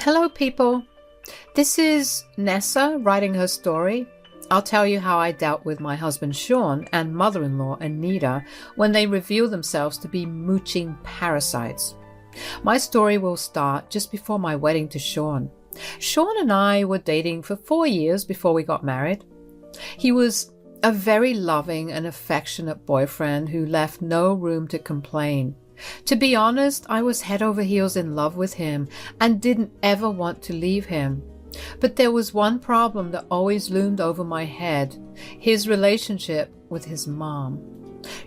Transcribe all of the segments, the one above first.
Hello, people. This is Nessa writing her story. I'll tell you how I dealt with my husband Sean and mother-in-law Anita when they reveal themselves to be mooching parasites. My story will start just before my wedding to Sean. Sean and I were dating for 4 years before we got married. He was a very loving and affectionate boyfriend who left no room to complain. To be honest, I was head over heels in love with him and didn't ever want to leave him. But there was one problem that always loomed over my head: his relationship with his mom.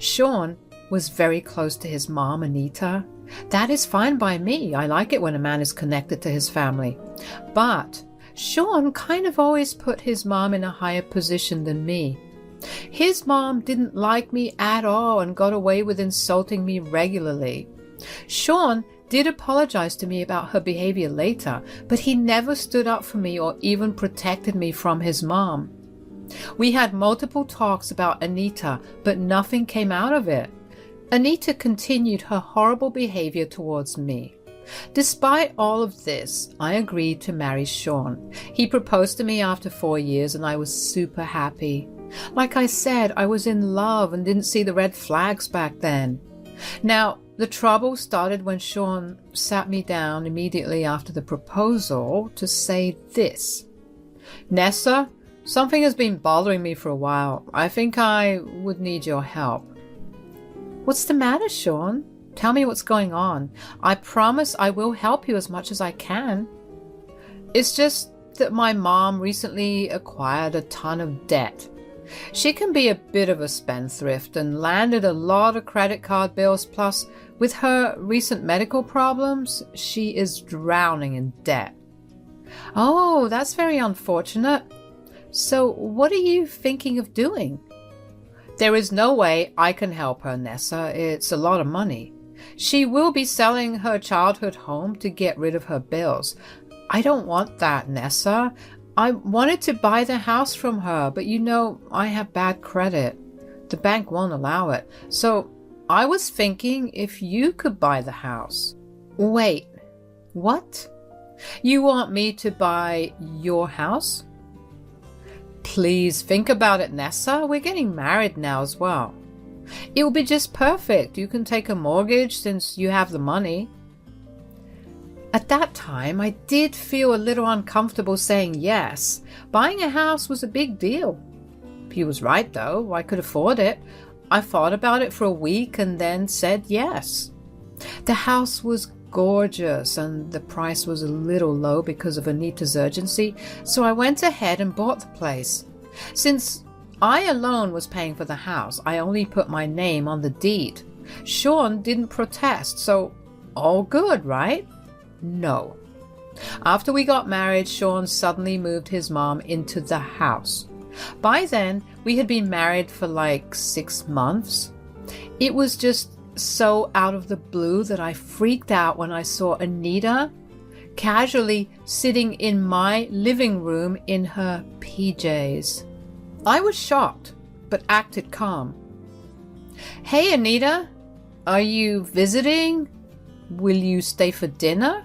Sean was very close to his mom, Anita. That is fine by me. I like it when a man is connected to his family. But Sean kind of always put his mom in a higher position than me. His mom didn't like me at all and got away with insulting me regularly. Sean did apologize to me about her behavior later, but he never stood up for me or even protected me from his mom. We had multiple talks about Anita, but nothing came out of it. Anita continued her horrible behavior towards me. Despite all of this, I agreed to marry Sean. He proposed to me after 4 years and I was super happy. Like I said, I was in love and didn't see the red flags back then. Now, the trouble started when Sean sat me down immediately after the proposal to say this: "Nessa, something has been bothering me for a while. I think I would need your help." "What's the matter, Sean? Tell me what's going on. I promise I will help you as much as I can." "It's just that my mom recently acquired a ton of debt. She can be a bit of a spendthrift and landed a lot of credit card bills, plus with her recent medical problems, she is drowning in debt." "Oh, that's very unfortunate. So what are you thinking of doing?" "There is no way I can help her, Nessa. It's a lot of money. She will be selling her childhood home to get rid of her bills. I don't want that, Nessa. I wanted to buy the house from her, but you know, I have bad credit. The bank won't allow it. So I was thinking if you could buy the house." "Wait, what? You want me to buy your house?" "Please think about it, Nessa. We're getting married now as well. It will be just perfect. You can take a mortgage since you have the money." At that time, I did feel a little uncomfortable saying yes. Buying a house was a big deal. He was right, though. I could afford it. I thought about it for a week and then said yes. The house was gorgeous and the price was a little low because of Anita's urgency, so I went ahead and bought the place. Since I alone was paying for the house, I only put my name on the deed. Sean didn't protest, so all good, right? No. After we got married, Sean suddenly moved his mom into the house. By then, we had been married for like 6 months. It was just so out of the blue that I freaked out when I saw Anita casually sitting in my living room in her PJs. I was shocked, but acted calm. "Hey, Anita, are you visiting? Will you stay for dinner?"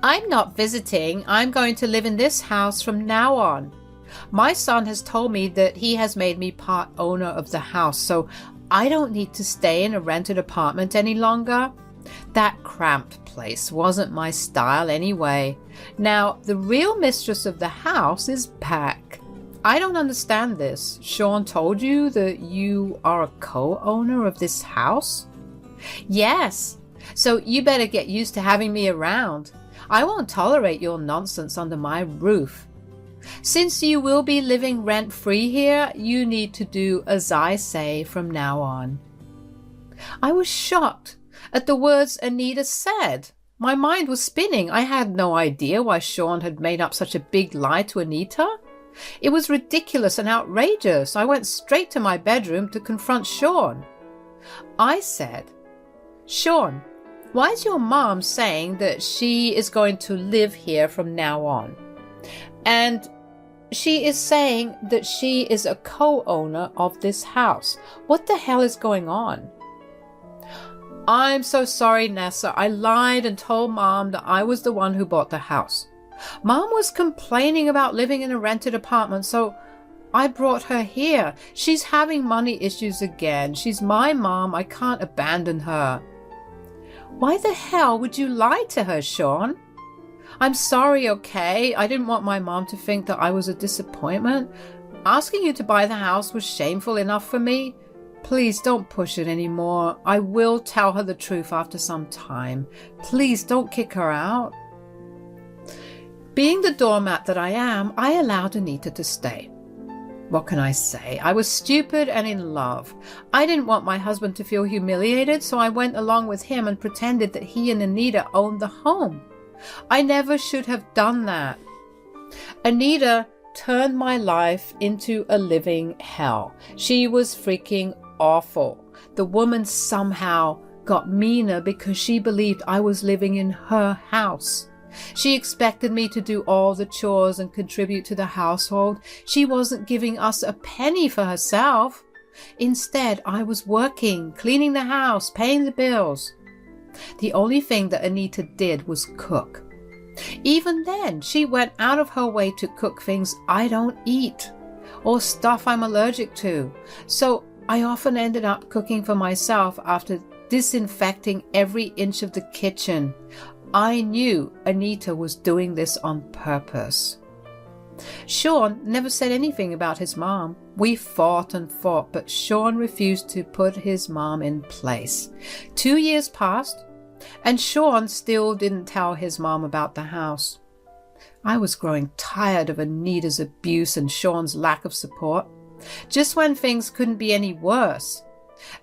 "I'm not visiting. I'm going to live in this house from now on. My son has told me that he has made me part owner of the house, so I don't need to stay in a rented apartment any longer. That cramped place wasn't my style anyway. Now, the real mistress of the house is back. I don't understand this. Sean told you that you are a co-owner of this house?" "Yes. So you better get used to having me around. I won't tolerate your nonsense under my roof. Since you will be living rent-free here, you need to do as I say from now on." I was shocked at the words Anita said. My mind was spinning. I had no idea why Sean had made up such a big lie to Anita. It was ridiculous and outrageous. I went straight to my bedroom to confront Sean. I said, "Sean, why is your mom saying that she is going to live here from now on? And she is saying that she is a co-owner of this house. What the hell is going on?" I'm so sorry, Nessa. I lied and told Mom that I was the one who bought the house. Mom was complaining about living in a rented apartment, so I brought her here. She's having money issues again. She's my mom. I can't abandon her. Why the hell would you lie to her, Sean? I'm sorry, okay? I didn't want my mom to think that I was a disappointment. Asking you to buy the house was shameful enough for me. Please don't push it anymore. I will tell her the truth after some time. Please don't kick her out. Being the doormat that I am, I allowed Anita to stay. What can I say? I was stupid and in love. I didn't want my husband to feel humiliated, so I went along with him and pretended that he and Anita owned the home. I never should have done that. Anita turned my life into a living hell. She was freaking awful. The woman somehow got meaner because she believed I was living in her house. She expected me to do all the chores and contribute to the household. She wasn't giving us a penny for herself. Instead, I was working, cleaning the house, paying the bills. The only thing that Anita did was cook. Even then, she went out of her way to cook things I don't eat or stuff I'm allergic to. So I often ended up cooking for myself after disinfecting every inch of the kitchen. I knew Anita was doing this on purpose. Sean never said anything about his mom. We fought and fought, but Sean refused to put his mom in place. 2 years passed, and Sean still didn't tell his mom about the house. I was growing tired of Anita's abuse and Sean's lack of support. Just when things couldn't be any worse,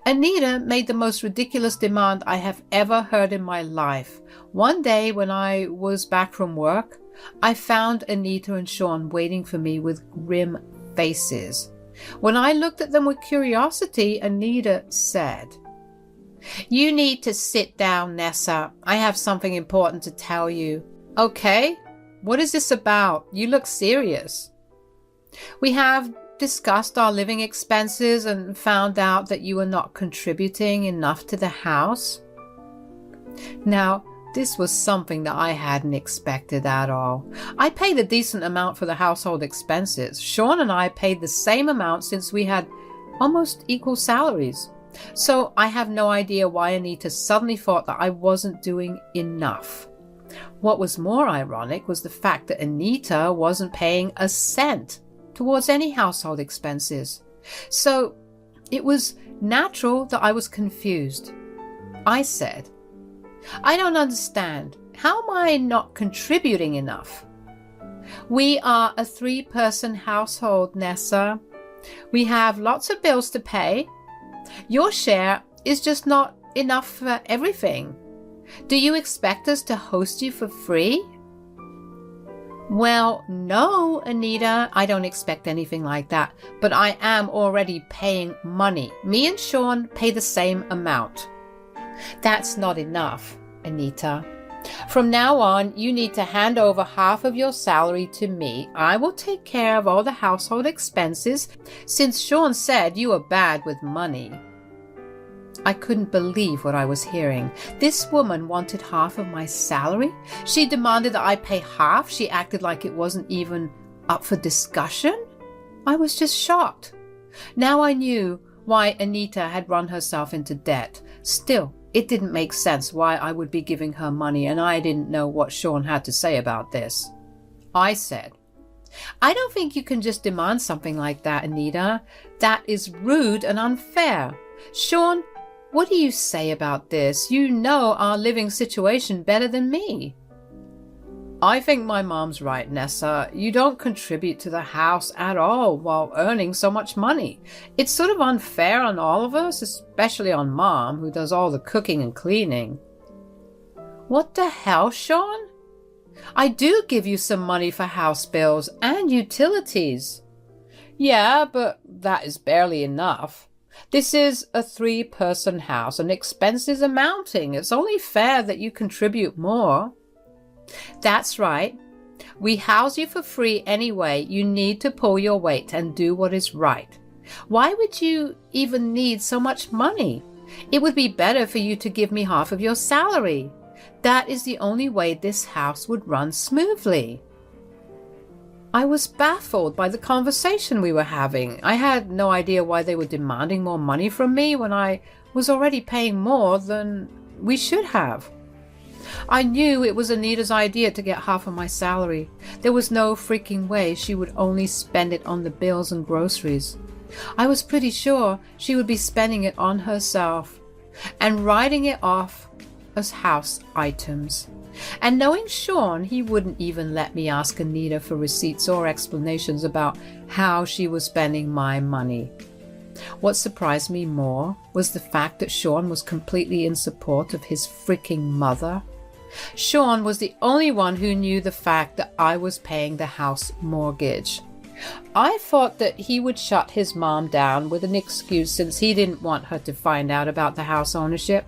Anita made the most ridiculous demand I have ever heard in my life. One day when I was back from work, I found Anita and Sean waiting for me with grim faces. When I looked at them with curiosity, Anita said, "You need to sit down, Nessa. I have something important to tell you." "Okay, what is this about? You look serious." "We have discussed our living expenses and found out that you are not contributing enough to the house." Now, this was something that I hadn't expected at all. I paid a decent amount for the household expenses. Sean and I paid the same amount since we had almost equal salaries. So I have no idea why Anita suddenly thought that I wasn't doing enough. What was more ironic was the fact that Anita wasn't paying a cent towards any household expenses. So it was natural that I was confused. I said, "I don't understand. How am I not contributing enough?" "We are a 3-person household, Nessa. We have lots of bills to pay. Your share is just not enough for everything. Do you expect us to host you for free?" "Well, no, Anita, I don't expect anything like that, but I am already paying money. Me and Sean pay the same amount." "That's not enough, Anita. From now on, you need to hand over half of your salary to me. I will take care of all the household expenses, since Sean said you are bad with money." I couldn't believe what I was hearing. This woman wanted half of my salary? She demanded that I pay half? She acted like it wasn't even up for discussion? I was just shocked. Now I knew why Anita had run herself into debt. Still, it didn't make sense why I would be giving her money, and I didn't know what Sean had to say about this. I said, "I don't think you can just demand something like that, Anita. That is rude and unfair. Sean, what do you say about this? You know our living situation better than me." "I think my mom's right, Nessa. You don't contribute to the house at all while earning so much money. It's sort of unfair on all of us, especially on Mom, who does all the cooking and cleaning." "What the hell, Sean? I do give you some money for house bills and utilities." "Yeah, but that is barely enough. This is a 3-person house and expenses are mounting. It's only fair that you contribute more." "That's right. We house you for free anyway. You need to pull your weight and do what is right. Why would you even need so much money? It would be better for you to give me half of your salary. That is the only way this house would run smoothly. I was baffled by the conversation we were having. I had no idea why they were demanding more money from me when I was already paying more than we should have. I knew it was Anita's idea to get half of my salary. There was no freaking way she would only spend it on the bills and groceries. I was pretty sure she would be spending it on herself and writing it off as house items. And knowing Sean, he wouldn't even let me ask Anita for receipts or explanations about how she was spending my money. What surprised me more was the fact that Sean was completely in support of his freaking mother. Sean was the only one who knew the fact that I was paying the house mortgage. I thought that he would shut his mom down with an excuse since he didn't want her to find out about the house ownership,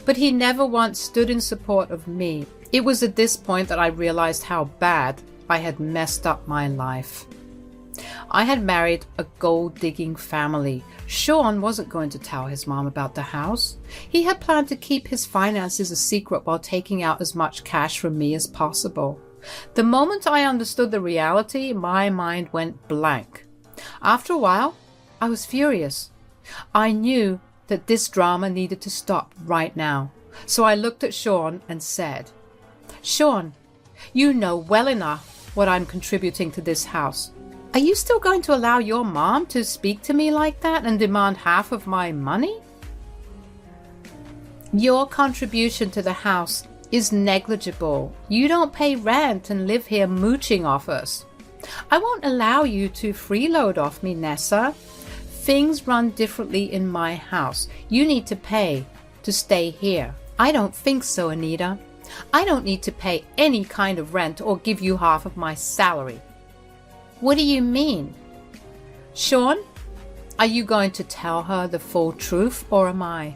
but he never once stood in support of me. It was at this point that I realized how bad I had messed up my life. I had married a gold-digging family. Sean wasn't going to tell his mom about the house. He had planned to keep his finances a secret while taking out as much cash from me as possible. The moment I understood the reality, my mind went blank. After a while, I was furious. I knew that this drama needed to stop right now. So I looked at Sean and said, "Sean, you know well enough what I'm contributing to this house. Are you still going to allow your mom to speak to me like that and demand half of my money? Your contribution to the house is negligible. You don't pay rent and live here mooching off us. I won't allow you to freeload off me, Nessa. Things run differently in my house. You need to pay to stay here." "I don't think so, Anita. I don't need to pay any kind of rent or give you half of my salary." "What do you mean?" "Sean, are you going to tell her the full truth or am I?"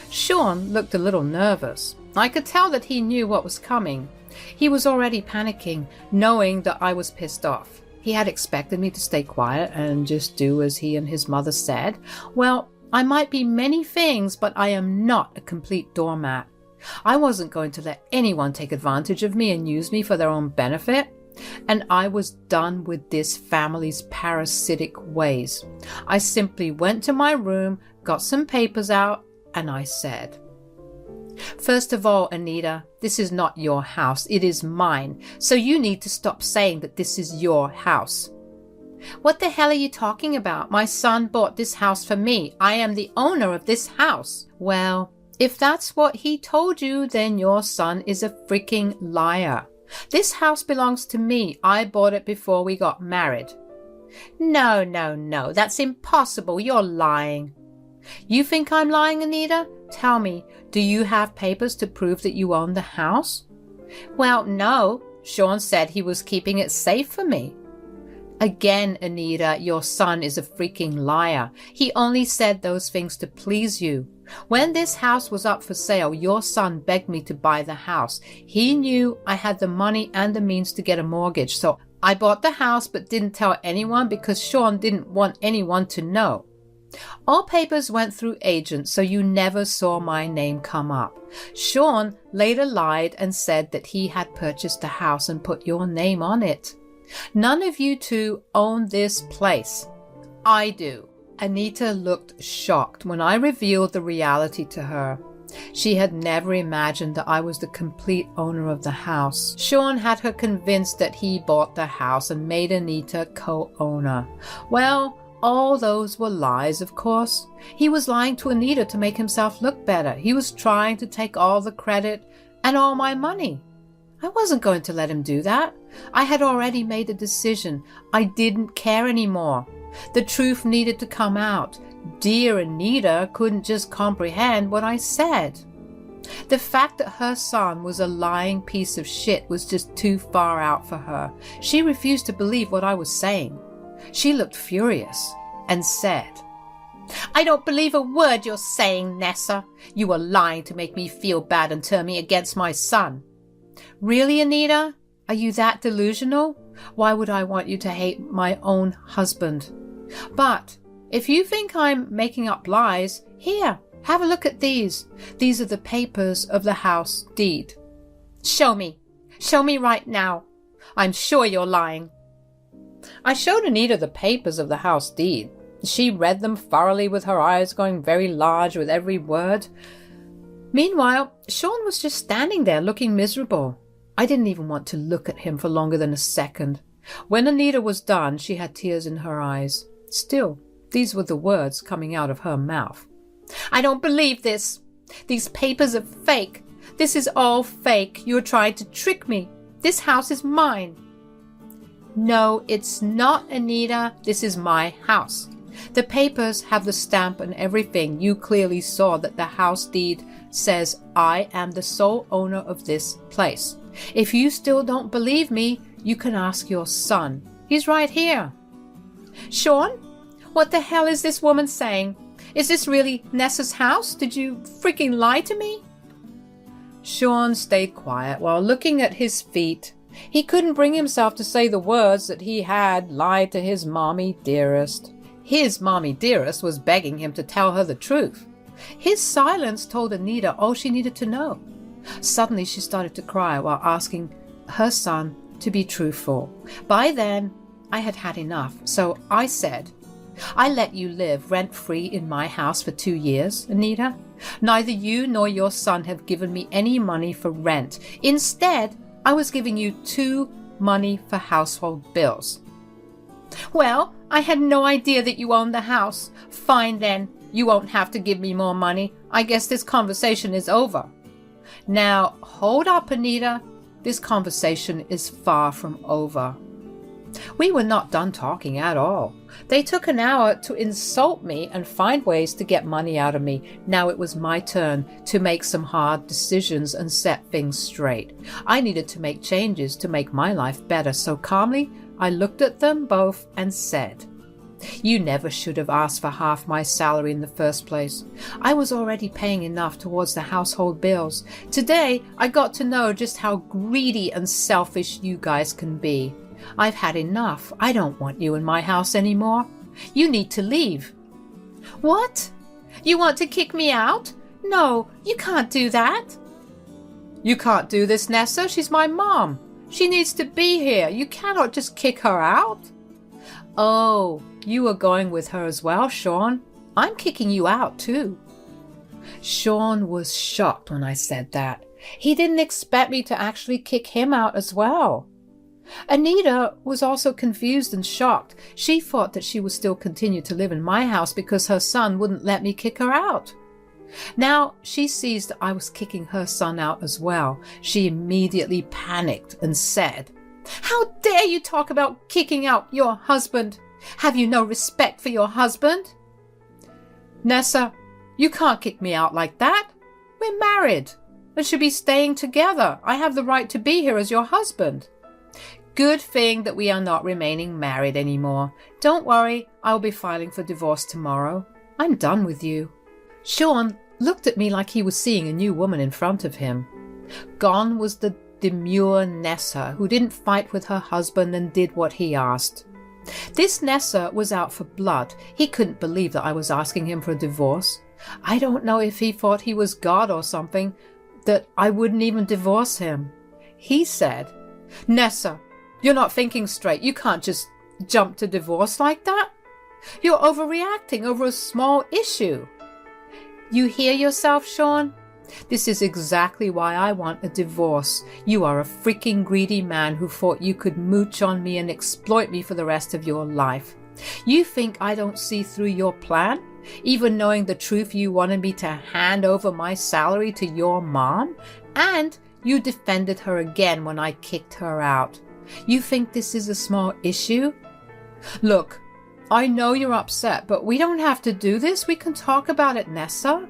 Sean looked a little nervous. I could tell that he knew what was coming. He was already panicking, knowing that I was pissed off. He had expected me to stay quiet and just do as he and his mother said. Well, I might be many things, but I am not a complete doormat. I wasn't going to let anyone take advantage of me and use me for their own benefit. And I was done with this family's parasitic ways. I simply went to my room, got some papers out, and I said, "First of all, Anita, this is not your house. It is mine. So you need to stop saying that this is your house." "What the hell are you talking about? My son bought this house for me. I am the owner of this house." "Well, if that's what he told you, then your son is a freaking liar. This house belongs to me. I bought it before we got married." No, that's impossible. You're lying." "You think I'm lying, Anita? Tell me, do you have papers to prove that you own the house?" "Well, no. Sean said he was keeping it safe for me." Again, Anita, your son is a freaking liar. He only said those things to please you. When this house was up for sale, your son begged me to buy the house. He knew I had the money and the means to get a mortgage, so I bought the house but didn't tell anyone because Sean didn't want anyone to know. All papers went through agents, so you never saw my name come up. Sean later lied and said that he had purchased the house and put your name on it. None of you two own this place. I do. Anita looked shocked when I revealed the reality to her. She had never imagined that I was the complete owner of the house. Sean had her convinced that he bought the house and made Anita co-owner. Well, all those were lies, of course. He was lying to Anita to make himself look better. He was trying to take all the credit and all my money. I wasn't going to let him do that. I had already made a decision. I didn't care anymore. The truth needed to come out. Dear Anita couldn't just comprehend what I said. The fact that her son was a lying piece of shit was just too far out for her. She refused to believe what I was saying. She looked furious and said, "I don't believe a word you're saying, Nessa. You were lying to make me feel bad and turn me against my son." "Really, Anita? Are you that delusional? Why would I want you to hate my own husband? But if you think I'm making up lies, here, Have a look at these. These are the papers of the house deed. Show me. Show me right now. I'm sure you're lying. I showed Anita the papers of the house deed. She read them thoroughly with her eyes going very large with every word. Meanwhile, Sean was just standing there looking miserable. I didn't even want to look at him for longer than a second. When Anita was done, she had tears in her eyes. Still, these were the words coming out of her mouth. I don't believe this. These papers are fake. This is all fake. You are trying to trick me. This house is mine. No, it's not, Anita. This is my house. The papers have the stamp and everything. You clearly saw that the house deed says I am the sole owner of this place. If you still don't believe me, you can ask your son. He's right here. Sean, what the hell is this woman saying? Is this really Nessa's house? Did you freaking lie to me? Sean stayed quiet while looking at his feet. He couldn't bring himself to say the words that he had lied to his mommy dearest. His mommy dearest was begging him to tell her the truth. His silence told Anita all she needed to know. Suddenly she started to cry while asking her son to be truthful. By then, I had had enough, so I said, I let you live rent-free in my house for 2 years, Anita. Neither you nor your son have given me any money for rent. Instead, I was giving you 2 money for household bills. Well, I had no idea that you owned the house. Fine then, you won't have to give me more money. I guess this conversation is over. Now, hold up, Anita. This conversation is far from over. We were not done talking at all. They took an hour to insult me and find ways to get money out of me. Now it was my turn to make some hard decisions and set things straight. I needed to make changes to make my life better, so calmly I looked at them both and said, you never should have asked for half my salary in the first place. I was already paying enough towards the household bills. Today, I got to know just how greedy and selfish you guys can be. I've had enough. I don't want you in my house anymore. You need to leave. What? You want to kick me out? No, you can't do that. You can't do this, Nessa. She's my mom. She needs to be here. You cannot just kick her out. Oh, you are going with her as well, Sean. I'm kicking you out too. Sean was shocked when I said that. He didn't expect me to actually kick him out as well. Anita was also confused and shocked. She thought that she would still continue to live in my house because her son wouldn't let me kick her out. Now she sees that I was kicking her son out as well. She immediately panicked and said, "How dare you talk about kicking out your husband? Have you no respect for your husband?" Nessa, you can't kick me out like that. We're married and should be staying together. I have the right to be here as your husband. Good thing that we are not remaining married anymore. Don't worry, I'll be filing for divorce tomorrow. I'm done with you. Sean looked at me like he was seeing a new woman in front of him. Gone was the demure Nessa who didn't fight with her husband and did what he asked. This Nessa was out for blood. He couldn't believe that I was asking him for a divorce. I don't know if he thought he was God or something, that I wouldn't even divorce him. He said, "Nessa, you're not thinking straight. You can't just jump to divorce like that. You're overreacting over a small issue." You hear yourself, Sean? This is exactly why I want a divorce. You are a freaking greedy man who thought you could mooch on me and exploit me for the rest of your life. You think I don't see through your plan? Even knowing the truth, you wanted me to hand over my salary to your mom? And you defended her again when I kicked her out. You think this is a small issue? Look, I know you're upset, but we don't have to do this. We can talk about it, Nessa.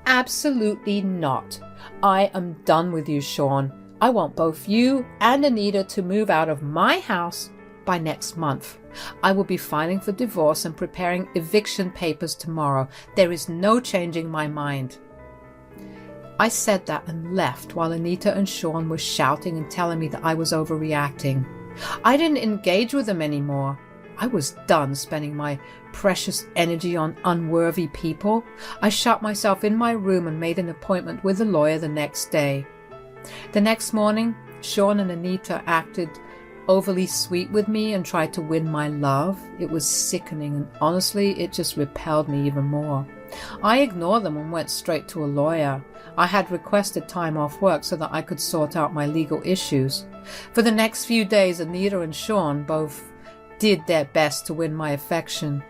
Absolutely not. I am done with you, Sean. I want both you and Anita to move out of my house by next month. I will be filing for divorce and preparing eviction papers tomorrow. There is no changing my mind. I said that and left while Anita and Sean were shouting and telling me that I was overreacting. I didn't engage with them anymore. I was done spending my precious energy on unworthy people. I shut myself in my room and made an appointment with a lawyer the next day. The next morning, Sean and Anita acted overly sweet with me and tried to win my love. It was sickening, and honestly, it just repelled me even more. I ignored them and went straight to a lawyer. I had requested time off work so that I could sort out my legal issues. For the next few days, Anita and Sean both did their best to win my affection.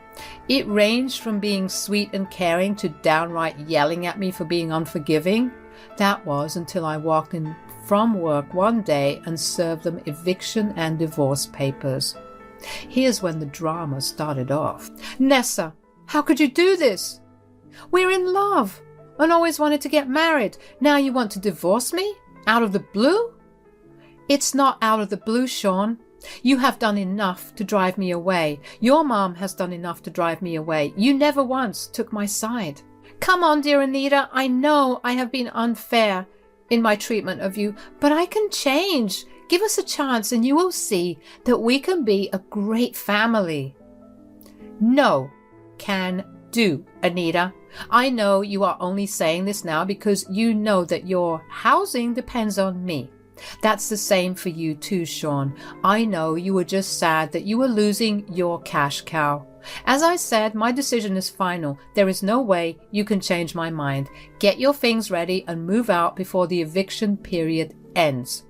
It ranged from being sweet and caring to downright yelling at me for being unforgiving. That was until I walked in from work one day and served them eviction and divorce papers. Here's when the drama started off. Nessa, how could you do this? We're in love and always wanted to get married. Now you want to divorce me? Out of the blue? It's not out of the blue, Sean. You have done enough to drive me away. Your mom has done enough to drive me away. You never once took my side. Come on, dear Anita. I know I have been unfair in my treatment of you, but I can change. Give us a chance and you will see that we can be a great family. No, can do, Anita. I know you are only saying this now because you know that your housing depends on me. That's the same for you too, Sean. I know you were just sad that you were losing your cash cow. As I said, my decision is final. There is no way you can change my mind. Get your things ready and move out before the eviction period ends.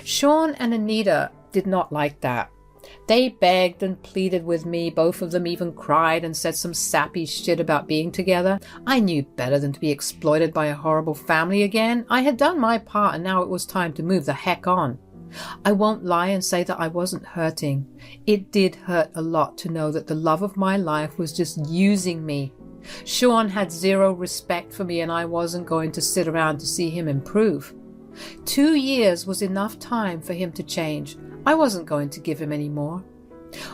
Sean and Anita did not like that. They begged and pleaded with me. Both of them even cried and said some sappy shit about being together. I knew better than to be exploited by a horrible family again. I had done my part and now it was time to move the heck on. I won't lie and say that I wasn't hurting. It did hurt a lot to know that the love of my life was just using me. Sean had zero respect for me and I wasn't going to sit around to see him improve. 2 years was enough time for him to change. I wasn't going to give him any more.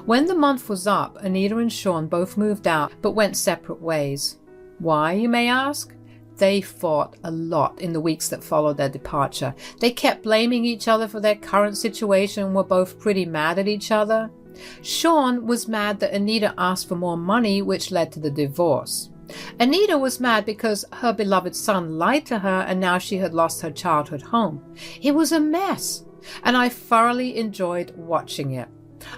When the month was up, Anita and Sean both moved out but went separate ways. Why, you may ask? They fought a lot in the weeks that followed their departure. They kept blaming each other for their current situation and were both pretty mad at each other. Sean was mad that Anita asked for more money, which led to the divorce. Anita was mad because her beloved son lied to her and now she had lost her childhood home. It was a mess, and I thoroughly enjoyed watching it.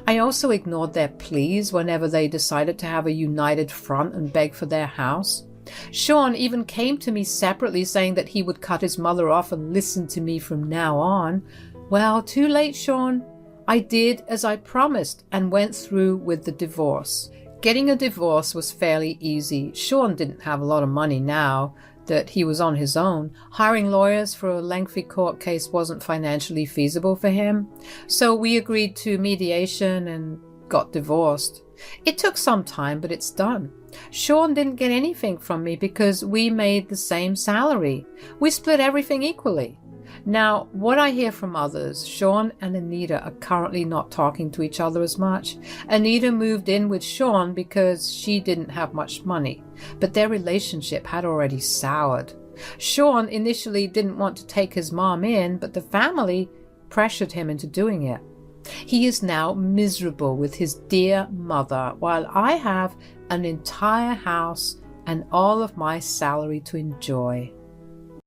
I also ignored their pleas whenever they decided to have a united front and beg for their house. Sean even came to me separately saying that he would cut his mother off and listen to me from now on. Well, too late, Sean. I did as I promised and went through with the divorce. Getting a divorce was fairly easy. Sean didn't have a lot of money now that he was on his own. Hiring lawyers for a lengthy court case wasn't financially feasible for him. So we agreed to mediation and got divorced. It took some time, but it's done. Sean didn't get anything from me because we made the same salary. We split everything equally. Now, what I hear from others, Sean and Anita are currently not talking to each other as much. Anita moved in with Sean because she didn't have much money, but their relationship had already soured. Sean initially didn't want to take his mom in, but the family pressured him into doing it. He is now miserable with his dear mother, while I have an entire house and all of my salary to enjoy.